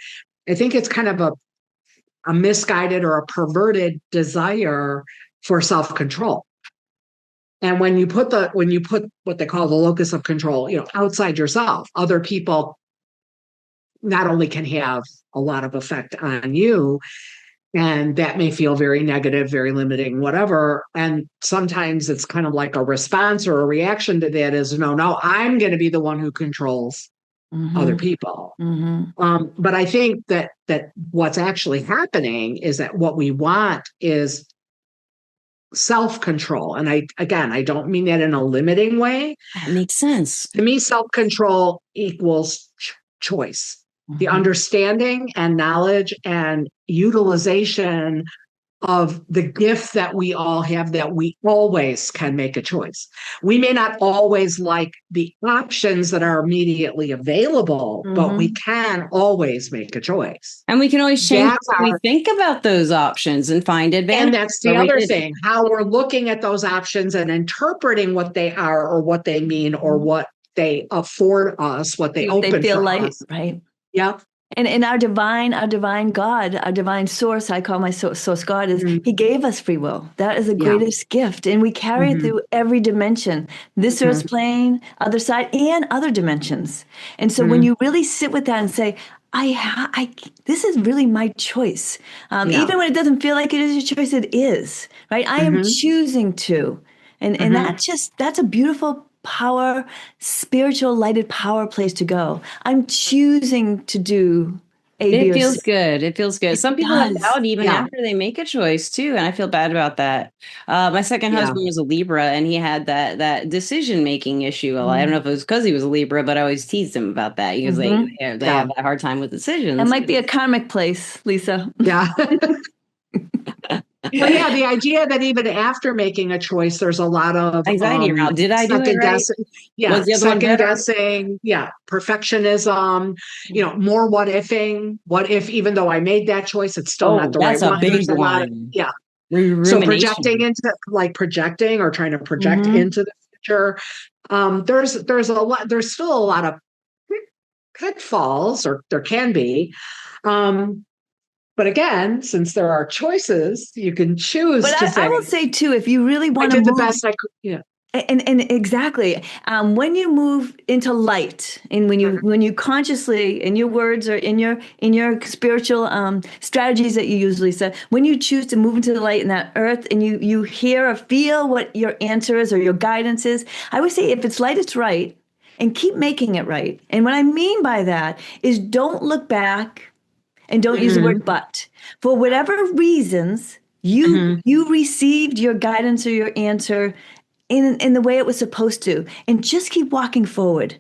[SPEAKER 2] I think it's kind of a misguided or a perverted desire for self-control. And when you put what they call the locus of control, outside yourself, other people not only can have a lot of effect on you, and that may feel very negative, very limiting, whatever. And sometimes it's kind of like a response or a reaction to that is, no, I'm going to be the one who controls other people. But I think that what's actually happening is that what we want is self-control. And I don't mean that in a limiting way.
[SPEAKER 1] That makes sense.
[SPEAKER 2] To me, self-control equals choice. The understanding and knowledge and utilization of the gift that we all have, that we always can make a choice. We may not always like the options that are immediately available, but we can always make a choice.
[SPEAKER 1] And we can always change how we think about those options and find advantage.
[SPEAKER 2] And that's the other thing, how we're looking at those options and interpreting what they are or what they mean or what they afford us, what they open
[SPEAKER 3] they feel
[SPEAKER 2] for
[SPEAKER 3] like,
[SPEAKER 2] us.
[SPEAKER 3] right?
[SPEAKER 2] Yep.
[SPEAKER 3] And our divine God, our divine source, I call my source God, is He gave us free will. That is the greatest gift. And we carry it through every dimension, this earth's plane, other side, and other dimensions. And so when you really sit with that and say, this is really my choice. Even when it doesn't feel like it is your choice, it is, right? I am choosing to. And that's a beautiful spiritual lighted power place to go. I'm choosing to do A, B, or C.
[SPEAKER 1] It feels good. It feels good. Some people have doubt even after they make a choice too. And I feel bad about that. My second husband was a Libra, and he had that decision-making issue. I don't know if it was because he was a Libra, but I always teased him about that. Because they have that hard time with decisions.
[SPEAKER 3] That might be a karmic place, Lisa.
[SPEAKER 2] Yeah. Well, yeah, the idea that even after making a choice, there's a lot of
[SPEAKER 1] anxiety around. Did I do it right?
[SPEAKER 2] Second guessing. Yeah, perfectionism. More what ifing. What if, even though I made that choice, it's still not the right one?
[SPEAKER 1] That's a big one.
[SPEAKER 2] So projecting or trying to project into the future. There's a lot. There's still a lot of pitfalls, or there can be. But again, since there are choices, you can choose to say.
[SPEAKER 3] I will say too, if you really want to
[SPEAKER 2] move, the best I could. Yeah.
[SPEAKER 3] And exactly, when you move into light, and when you consciously, in your words or in your spiritual strategies that you use, Lisa, when you choose to move into the light in that earth, and you hear or feel what your answer is or your guidance is, I would say if it's light, it's right, and keep making it right. And what I mean by that is don't look back. And don't use the word but. For whatever reasons, you received your guidance or your answer in the way it was supposed to. And just keep walking forward.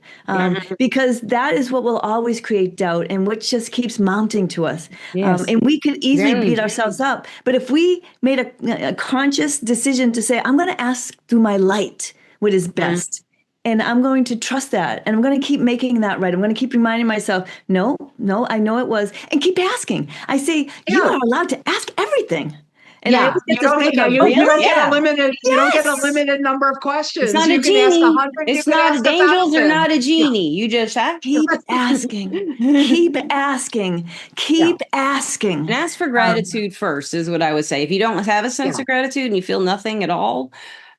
[SPEAKER 3] Because that is what will always create doubt, and which just keeps mounting to us.
[SPEAKER 1] Yes.
[SPEAKER 3] And we could easily beat ourselves up. But if we made a conscious decision to say, I'm going to ask through my light what is best. And I'm going to trust that. And I'm going to keep making that right. I'm going to keep reminding myself, no, I know it was. And keep asking. I say, you are allowed to ask everything. And I always get this look of,
[SPEAKER 2] you don't get a limited, you don't get a limited number of questions.
[SPEAKER 1] It's not
[SPEAKER 2] you
[SPEAKER 1] a
[SPEAKER 2] can
[SPEAKER 1] genie.
[SPEAKER 2] Ask 100,
[SPEAKER 1] it's not angels are not a genie.
[SPEAKER 2] Yeah.
[SPEAKER 1] You just have
[SPEAKER 3] keep asking. Keep asking. Keep asking.
[SPEAKER 1] And ask for gratitude first is what I would say. If you don't have a sense of gratitude and you feel nothing at all,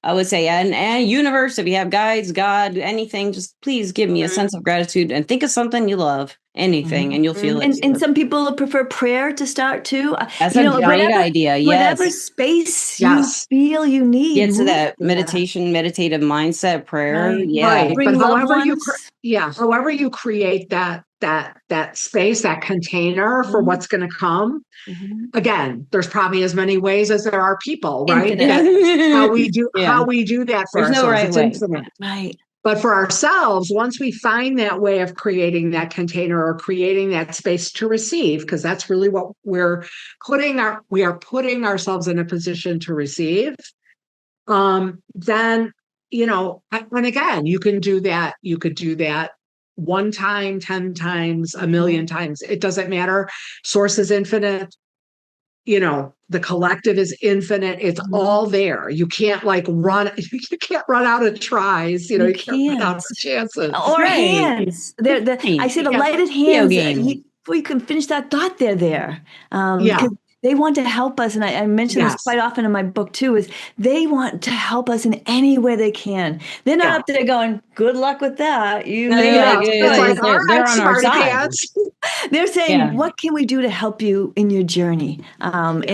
[SPEAKER 1] I would say, and universe, if you have guides, God, anything, just please give me a sense of gratitude and think of something you love, anything, and you'll feel it.
[SPEAKER 3] And some people prefer prayer to start too.
[SPEAKER 1] That's a great idea. Yes.
[SPEAKER 3] Whatever space you feel you need.
[SPEAKER 1] Get to that meditative mindset, prayer.
[SPEAKER 3] Right.
[SPEAKER 1] Yeah.
[SPEAKER 2] Right. But however you create that that space, that container for what's going to come. Again, there's probably as many ways as there are people, right? How we do that for
[SPEAKER 1] There's
[SPEAKER 2] ourselves.
[SPEAKER 1] no right
[SPEAKER 2] It's
[SPEAKER 1] way.
[SPEAKER 2] infinite.
[SPEAKER 3] Right.
[SPEAKER 2] But for ourselves, once we find that way of creating that container or creating that space to receive, because that's really what we are putting ourselves in a position to receive, then, and again, you could do that one time, 10 times, a million times. It doesn't matter. Source is infinite. The collective is infinite. It's all there. You can't you can't run out of tries. You can't run out of chances.
[SPEAKER 3] Or hands. I say the lighted hands. Before you can finish that thought, they're there. Because they want to help us. And I mention this quite often in my book too, is they want to help us in any way they can. They're not up there going, good luck with that.
[SPEAKER 2] It's like, all right, smarty pants.
[SPEAKER 3] They're saying, what can we do to help you in your journey? And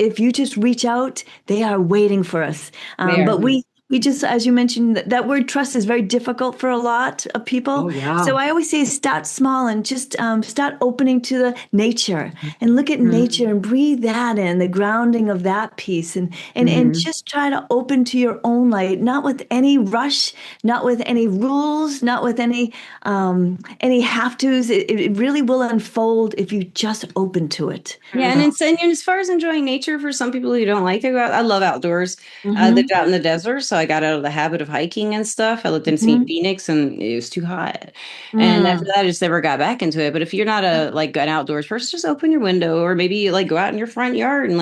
[SPEAKER 3] if you just reach out, they are waiting for us. But we just, as you mentioned, that word trust is very difficult for a lot of people. So I always say start small and just start opening to the nature and look at nature and breathe that in, the grounding of that piece, and just try to open to your own light, not with any rush, not with any rules, not with any have-tos. It really will unfold if you just open to it.
[SPEAKER 1] Yeah, and as far as enjoying nature, for some people who don't like to go out, I love outdoors. I lived out in the desert, so I got out of the habit of hiking and stuff. I lived in St. Phoenix, and it was too hot. And after that, I just never got back into it. But if you're not an outdoors person, just open your window, or maybe go out in your front yard and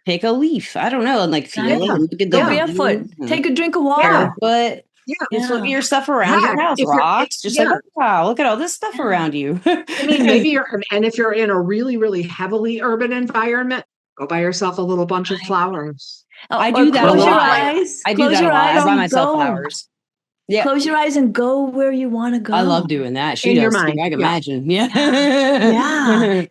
[SPEAKER 1] pick a leaf. I don't know, and feel it. And look at
[SPEAKER 3] go barefoot. Take a drink of water.
[SPEAKER 1] But just look at your stuff around your house, rocks. Just wow, look at all this stuff around you.
[SPEAKER 2] I mean, maybe if you're in a really, really heavily urban environment, go buy yourself a little bunch of flowers.
[SPEAKER 1] I do that a lot.
[SPEAKER 3] Close your eyes.
[SPEAKER 1] I do that a lot. I buy myself flowers.
[SPEAKER 3] Yeah. Close your eyes and go where you want to go.
[SPEAKER 1] I love doing that. She
[SPEAKER 2] in
[SPEAKER 1] does
[SPEAKER 2] your mind.
[SPEAKER 1] Too. I can imagine. Yeah.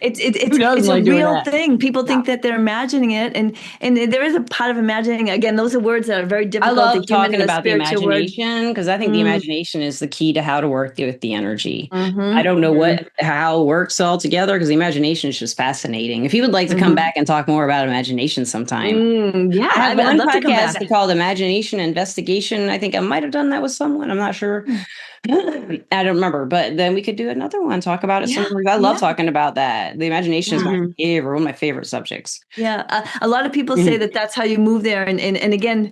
[SPEAKER 3] It's a real thing. People think that they're imagining it, and there is a part of imagining. Again, those are words that are very difficult.
[SPEAKER 1] I love talking about the imagination, because I think the imagination is the key to how to work with the energy. I don't know how it works all together, because the imagination is just fascinating. If you would like to come back and talk more about imagination sometime,
[SPEAKER 3] I
[SPEAKER 1] have one podcast called Imagination Investigation. I think I might have done that with someone. I'm not sure. I don't remember, but then we could do another one, talk about it. I love talking about that. The imagination is one of my favorite subjects.
[SPEAKER 3] Yeah. A lot of people say that that's how you move there. And again,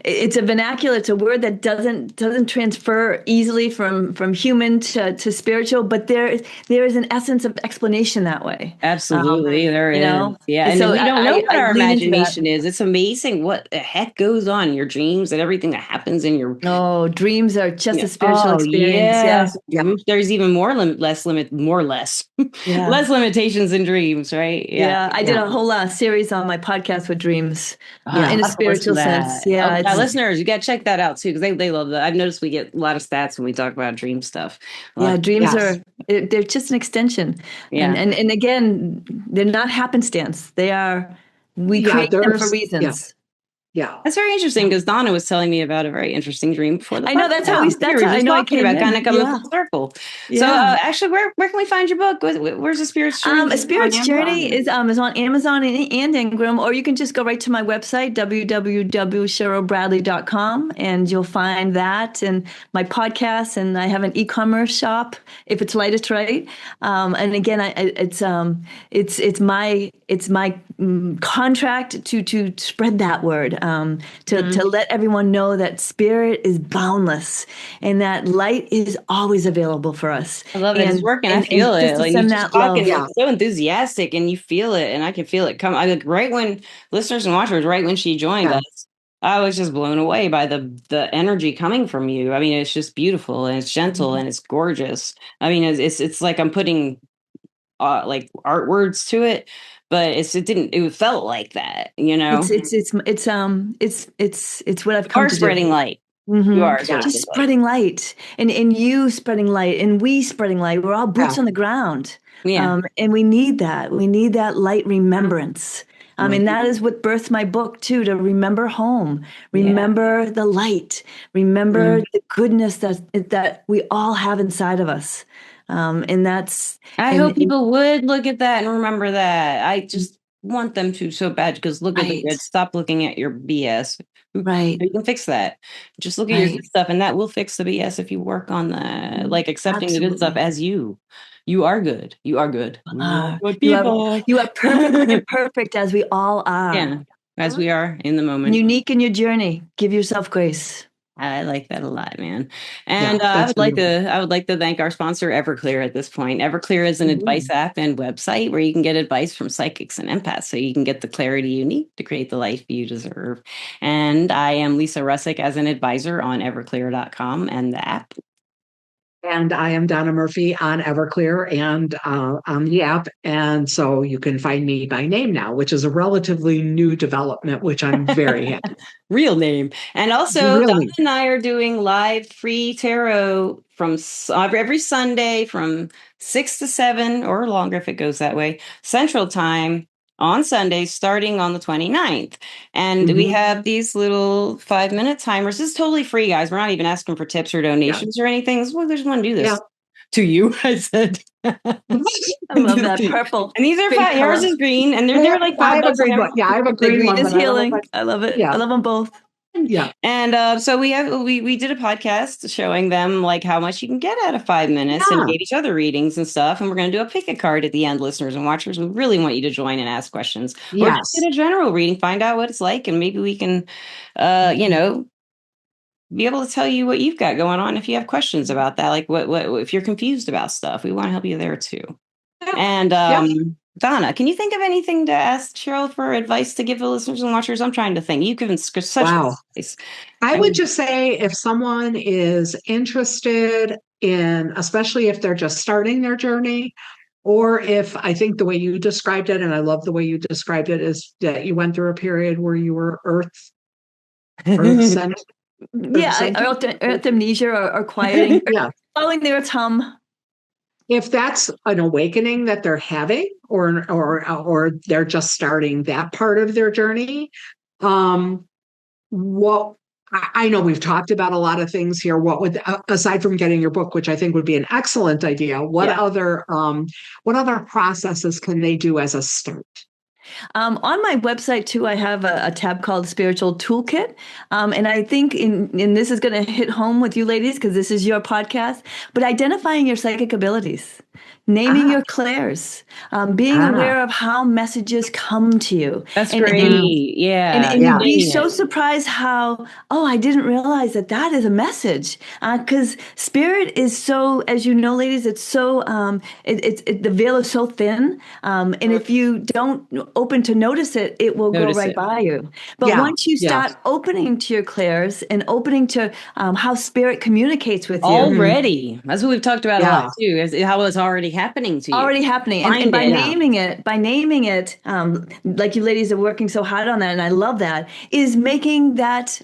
[SPEAKER 3] it's a vernacular. It's a word that doesn't transfer easily from human to spiritual, but there is an essence of explanation that way.
[SPEAKER 1] Absolutely. There is. Yeah. And so we don't know what our imagination is. It's amazing what the heck goes on in your dreams and everything that happens in your...
[SPEAKER 3] Oh, dreams are just a spiritual experience.
[SPEAKER 1] Yeah. There's even less limitations in dreams, right?
[SPEAKER 3] I did a whole series on my podcast with dreams in a spiritual sense.
[SPEAKER 1] Listeners, you got to check that out too, because they love that. I've noticed we get a lot of stats when we talk about dream stuff.
[SPEAKER 3] Dreams they're just an extension. And again, they're not happenstance. We create them for reasons.
[SPEAKER 2] Yeah,
[SPEAKER 1] that's very interesting, because Dona was telling me about a very interesting dream before the
[SPEAKER 3] I know that's how we
[SPEAKER 1] talking about kind of coming full circle. So actually, where can we find your book? Where's the Spirit's Journey?
[SPEAKER 3] Spirit's Journey is on Amazon and Ingram, or you can just go right to my website, www.cherylbradley.com, and you'll find that and my podcast, and I have an e-commerce shop if it's light, it's right. And again, it's my contract to spread that word. To let everyone know that spirit is boundless and that light is always available for us.
[SPEAKER 1] I love it. It's working. I feel it. You're just talking, so enthusiastic, and you feel it, and I can feel it come. Right when listeners and watchers, right when she joined us, I was just blown away by the energy coming from you. I mean, it's just beautiful, and it's gentle, and it's gorgeous. I mean, it's like I'm putting art words to it. But it felt like that,
[SPEAKER 3] It's what I've come to do.
[SPEAKER 1] Spreading light. You are
[SPEAKER 3] just spreading light, and you spreading light, and we spreading light. We're all boots on the ground. And we need that. We need that light remembrance. And that is what birthed my book too, to remember home, remember the light, remember the goodness that we all have inside of us. And that's,
[SPEAKER 1] I hope people would look at that and remember that. I just want them to so bad, because look at the good. Stop looking at your BS.
[SPEAKER 3] Right.
[SPEAKER 1] You can fix that. Just look at your good stuff, and that will fix the BS if you work on the accepting the good stuff as you. You are good. You are good.
[SPEAKER 3] You are perfect. You're perfect as we all are.
[SPEAKER 1] Yeah, as we are in the moment.
[SPEAKER 3] Unique in your journey. Give yourself grace.
[SPEAKER 1] I like that a lot, man. And I would like to thank our sponsor, Everclear, at this point. Everclear is an advice app and website where you can get advice from psychics and empaths, so you can get the clarity you need to create the life you deserve. And I am Lisa Rusczyk as an advisor on Everclear.com and the app.
[SPEAKER 2] And I am Donna Murphy on Everclear and on the app. And so you can find me by name now, which is a relatively new development, which I'm very happy.
[SPEAKER 1] Real name. And also, Donna and I are doing live free tarot from every Sunday from 6 to 7 or longer if it goes that way, Central Time, on Sundays, starting on the 29th. And we have these little 5-minute timers. This is totally free, guys. We're not even asking for tips or donations or anything. Well, there's one to do this to you, I said.
[SPEAKER 3] I love that purple.
[SPEAKER 1] And these are fine. Yours is green, and they're like $5.
[SPEAKER 2] I have a green one.
[SPEAKER 3] Green is healing. I love it. I love them both.
[SPEAKER 2] Yeah.
[SPEAKER 1] And so we did a podcast showing them like how much you can get out of 5 minutes and gave each other readings and stuff. And we're going to do a pick a card at the end, listeners and watchers. We really want you to join and ask questions. Or just get a general reading, find out what it's like, and maybe we can, be able to tell you what you've got going on if you have questions about that. Like what if you're confused about stuff, we want to help you there too. And Donna, can you think of anything to ask Cheryl for advice to give the listeners and watchers? I'm trying to think. You've given such advice.
[SPEAKER 2] I would just say if someone is interested in, especially if they're just starting their journey, or if I think the way you described it, and I love the way you described it, is that you went through a period where you were earth centered.
[SPEAKER 3] Earth amnesia or quieting, following the earth's hum.
[SPEAKER 2] If that's an awakening that they're having, or they're just starting that part of their journey, what I know we've talked about a lot of things here. What would, aside from getting your book, which I think would be an excellent idea, what other processes can they do as a start?
[SPEAKER 3] On my website too, I have a tab called Spiritual Toolkit, and I think in this is going to hit home with you ladies because this is your podcast. But identifying your psychic abilities, naming your clairs, being aware of how messages come to you.
[SPEAKER 1] That's great.
[SPEAKER 3] And you'd be so surprised how, I didn't realize that is a message. Because spirit is so, as you know, ladies, it's so, the veil is so thin. And if you don't open to notice it, it will go right by you. But once you start opening to your clairs and opening to how spirit communicates with you.
[SPEAKER 1] Already. That's what we've talked about a lot too, is how it's already happening to you.
[SPEAKER 3] Already happening. And by naming it, like you ladies are working so hard on that, and I love that, is making that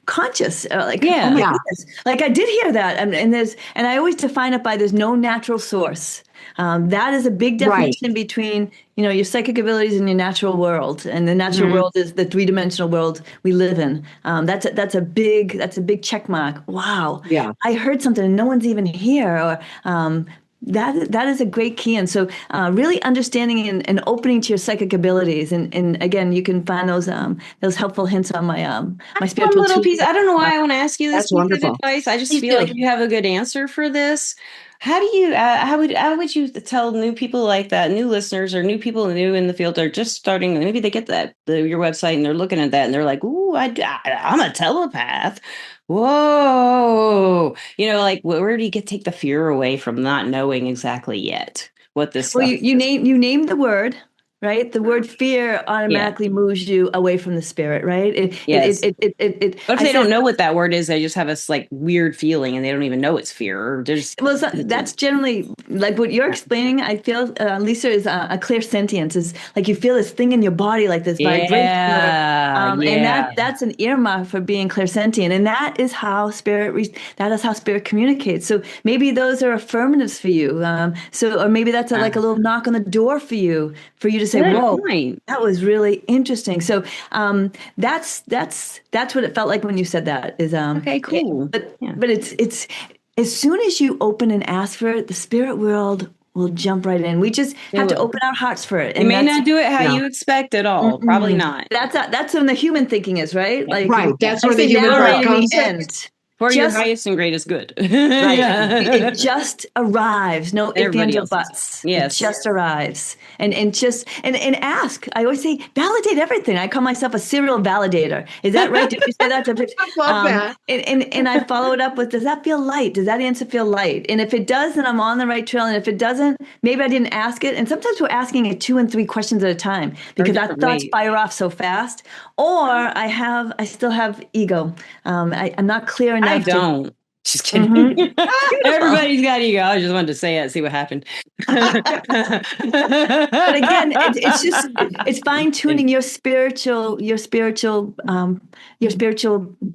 [SPEAKER 3] conscious. Oh my goodness. Like I did hear that. And I always define it by there's no natural source. That is a big definition between, your psychic abilities and your natural world. And the natural world is the 3-dimensional world we live in. That's a big check mark. Wow. Yeah. I heard something and no one's even here. Or that is a great key. And so really understanding and opening to your psychic abilities. And again, you can find those helpful hints on my spiritual
[SPEAKER 1] little piece. I don't know why I want to ask you this piece of advice. I just feel like you have a good answer for this. How do you, how would you tell new people like that, new listeners or new people new in the field are just starting, maybe they get your website and they're looking at that and they're like, ooh, I'm a telepath. Whoa. Where do you take the fear away from not knowing exactly yet what this
[SPEAKER 3] Well, you name the word. Right? The word fear automatically moves you away from the spirit, right?
[SPEAKER 1] But if they don't know what that word is, they just have this like weird feeling and they don't even know it's fear.
[SPEAKER 3] That's generally like what you're explaining. I feel, Lisa, is a clairsentience. Is like you feel this thing in your body, like this vibration. And that's an earmark for being clairsentient. And that is how spirit communicates. So maybe those are affirmatives for you. Or maybe that's like a little knock on the door for you to say, whoa, that was really interesting. So that's what it felt like when you said that. Is
[SPEAKER 1] okay, cool.
[SPEAKER 3] But it's as soon as you open and ask for it, the spirit world will jump right in. We just have to open our hearts for it.
[SPEAKER 1] And you may not do it how you expect at all. Probably not.
[SPEAKER 3] That's when the human thinking is, right? Like,
[SPEAKER 2] right. That's where the human part comes in.
[SPEAKER 1] For your highest and greatest good.
[SPEAKER 3] Right. It just arrives. No ifs, ands, or buts.
[SPEAKER 1] Yes.
[SPEAKER 3] It just arrives. And ask. I always say, validate everything. I call myself a serial validator. Is that right? Did you say that?
[SPEAKER 2] I love that.
[SPEAKER 3] And I follow it up with, does that feel light? Does that answer feel light? And if it does, then I'm on the right trail. And if it doesn't, maybe I didn't ask it. And sometimes we're asking it 2 and 3 questions at a time because our thoughts fire off so fast. Or I still have ego. I'm not clear enough.
[SPEAKER 1] I don't. Just kidding. Everybody's got ego. I just wanted to say it, see what happened.
[SPEAKER 3] But again, it's fine tuning your spiritual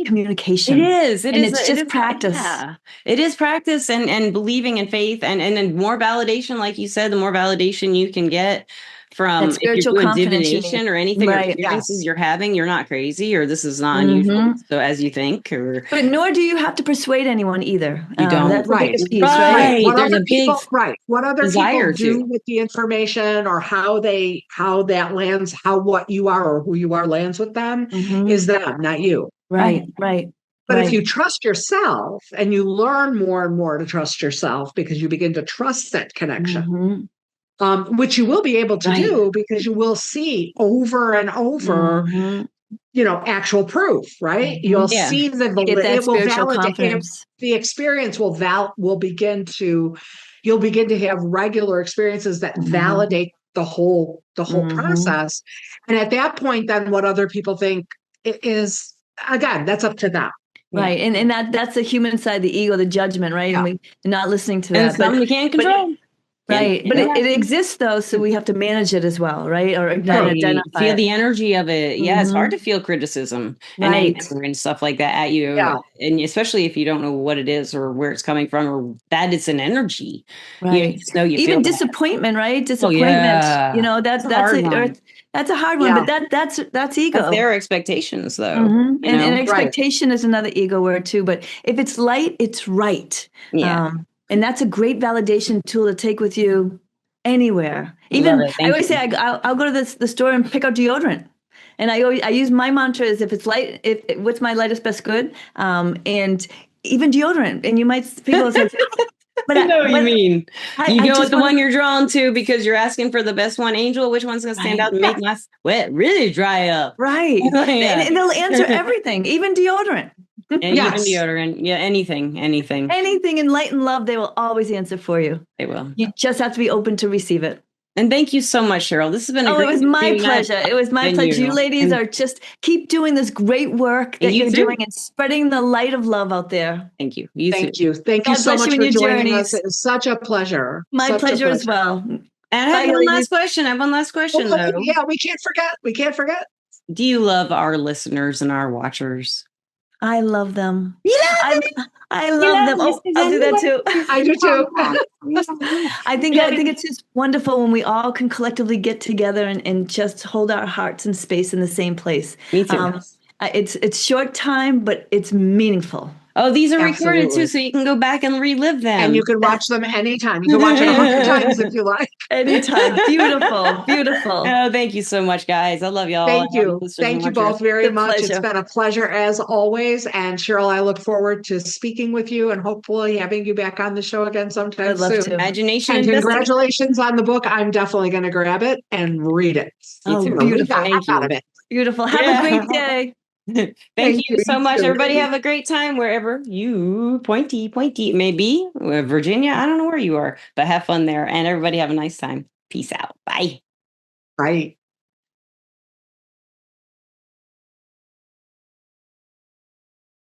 [SPEAKER 3] communication.
[SPEAKER 1] It is.
[SPEAKER 3] It's just practice.
[SPEAKER 1] Yeah. It is practice and believing in faith and more validation, like you said, the more validation you can get from if you're doing divination or anything or experiences you're having, you're not crazy or this is not unusual. So as you think, but
[SPEAKER 3] nor do you have to persuade anyone either.
[SPEAKER 1] You don't.
[SPEAKER 3] That's
[SPEAKER 2] right.
[SPEAKER 3] The piece,
[SPEAKER 2] right. What
[SPEAKER 1] There's
[SPEAKER 2] other
[SPEAKER 1] a big
[SPEAKER 2] what other people do with the information or how that lands, how what you are or who you are lands with them is them, not you.
[SPEAKER 3] Right.
[SPEAKER 2] But if you trust yourself and you learn more and more to trust yourself because you begin to trust that connection. Which you will be able to do because you will see over and over, actual proof, right? You'll see that it will validate. The experience will begin to, you'll begin to have regular experiences that validate the whole process. And at that point, then what other people think is, again, that's up to them.
[SPEAKER 3] Right. And that's the human side, the ego, the judgment, right? And we're not listening to that.
[SPEAKER 1] And something you can't control.
[SPEAKER 3] Right. But it exists, though, so we have to manage it as well, right? Or identify
[SPEAKER 1] feel the energy of it. Yeah, it's hard to feel criticism and anger and stuff like that at you.
[SPEAKER 2] Yeah.
[SPEAKER 1] And especially if you don't know what it is or where it's coming from or that it's an energy.
[SPEAKER 3] Right.
[SPEAKER 1] You just know you
[SPEAKER 3] even
[SPEAKER 1] feel
[SPEAKER 3] disappointment, right? Disappointment. That's a hard one, but that's ego.
[SPEAKER 1] That's their expectations, though.
[SPEAKER 3] And expectation is another ego word, too. But if it's light, it's right.
[SPEAKER 1] Yeah.
[SPEAKER 3] And that's a great validation tool to take with you anywhere. Even I always say I'll go to the store and pick out deodorant. And I use my mantra is if it's light, what's my lightest best good? And even deodorant. And you might people say,
[SPEAKER 1] but I know what you mean. You go with the one you're drawn to because you're asking for the best one. Angel, which one's going to stand out and make my sweat really dry up?
[SPEAKER 3] Right. And they'll answer everything, even deodorant.
[SPEAKER 1] And even deodorant. Yeah, anything.
[SPEAKER 3] Anything in light and love, they will always answer for you.
[SPEAKER 1] They will.
[SPEAKER 3] You just have to be open to receive it.
[SPEAKER 1] And thank you so much, Cheryl. This has been a great
[SPEAKER 3] it was my pleasure. It was my pleasure. You ladies are just keep doing this great work that you're doing and spreading the light of love out there.
[SPEAKER 1] Thank you.
[SPEAKER 2] Thank you so much for joining us. It was such a pleasure.
[SPEAKER 3] My pleasure as well.
[SPEAKER 1] And I have one last question. Though.
[SPEAKER 2] Yeah, we can't forget.
[SPEAKER 1] Do you love our listeners and our watchers?
[SPEAKER 3] I love them. I love them.
[SPEAKER 1] I'll
[SPEAKER 3] do that too.
[SPEAKER 2] I do too.
[SPEAKER 3] I think it's just wonderful when we all can collectively get together and just hold our hearts and space in the same place.
[SPEAKER 1] Me too.
[SPEAKER 3] It's short time, but it's meaningful.
[SPEAKER 1] Oh, these are recorded too, so you can go back and relive them.
[SPEAKER 2] And you can watch them anytime. You can watch it 100 times if you like.
[SPEAKER 3] Anytime. Beautiful.
[SPEAKER 1] Oh, thank you so much, guys. I love y'all.
[SPEAKER 2] Thank you. Thank you both very much. Pleasure. It's been a pleasure as always. And Cheryl, I look forward to speaking with you and hopefully having you back on the show again sometime soon.
[SPEAKER 3] I'd love to.
[SPEAKER 1] Imagination.
[SPEAKER 2] And congratulations on the book. I'm definitely going to grab it and read it.
[SPEAKER 3] Beautiful.
[SPEAKER 2] Out of it.
[SPEAKER 3] Beautiful. Have a great day.
[SPEAKER 1] Thank you so much. Everybody have a great time wherever you pointy may be. Virginia, I don't know where you are, but have fun there. And everybody have a nice time. Peace out. Bye.
[SPEAKER 2] Bye.